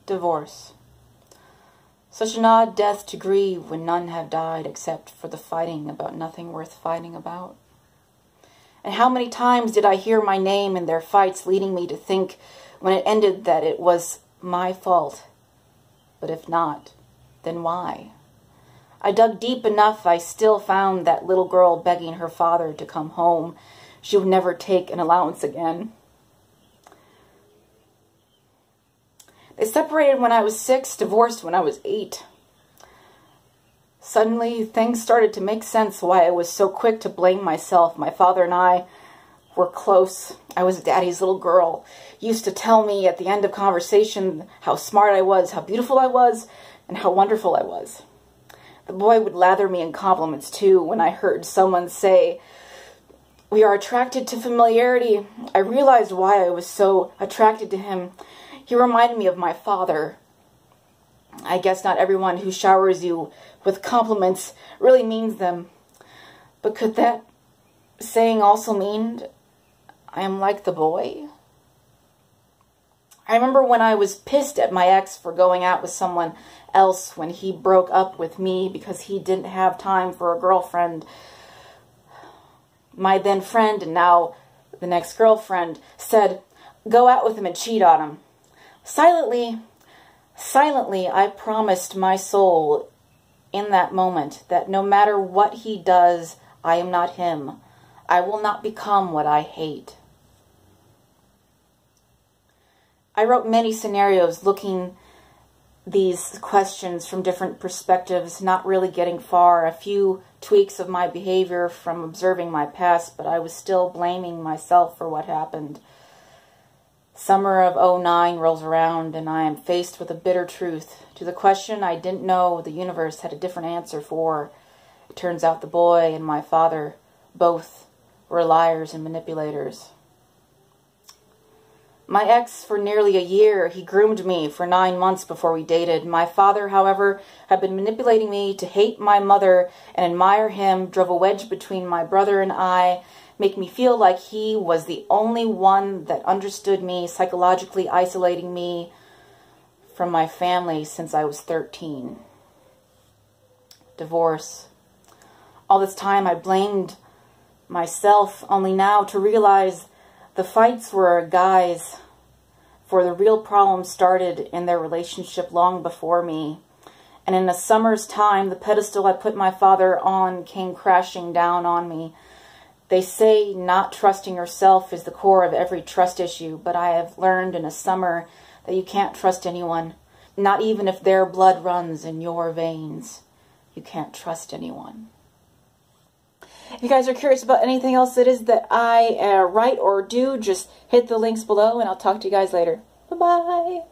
Divorce. Such an odd death to grieve when none have died except for the fighting about nothing worth fighting about. And how many times did I hear my name in their fights, leading me to think when it ended that it was my fault. But if not, then why? I dug deep enough, I still found that little girl begging her father to come home. She would never take an allowance again. They separated when I was 6, divorced when I was 8. Suddenly, things started to make sense why I was so quick to blame myself. My father and I were close. I was Daddy's little girl. He used to tell me at the end of conversation how smart I was, how beautiful I was, and how wonderful I was. The boy would lather me in compliments too when I heard someone say, "We are attracted to familiarity." I realized why I was so attracted to him. He reminded me of my father. I guess not everyone who showers you with compliments really means them. But could that saying also mean I am like the boy? I remember when I was pissed at my ex for going out with someone else when he broke up with me because he didn't have time for a girlfriend. My then friend, and now the next girlfriend, said, "Go out with him and cheat on him." Silently, I promised my soul in that moment that no matter what he does, I am not him. I will not become what I hate. I wrote many scenarios looking these questions from different perspectives, not really getting far. A few tweaks of my behavior from observing my past, but I was still blaming myself for what happened. Summer of '09 rolls around, and I am faced with a bitter truth. To the question I didn't know the universe had a different answer for. It turns out the boy and my father both were liars and manipulators. My ex, for nearly a year, he groomed me for 9 months before we dated. My father, however, had been manipulating me to hate my mother and admire him, drove a wedge between my brother and I, make me feel like he was the only one that understood me, psychologically isolating me from my family since I was 13. Divorce. All this time I blamed myself, only now to realize the fights were guys, for the real problem started in their relationship long before me. And in a summer's time, the pedestal I put my father on came crashing down on me. They say not trusting yourself is the core of every trust issue, but I have learned in a summer that you can't trust anyone, not even if their blood runs in your veins. You can't trust anyone. If you guys are curious about anything else it is that I write or do, just hit the links below, and I'll talk to you guys later. Bye-bye.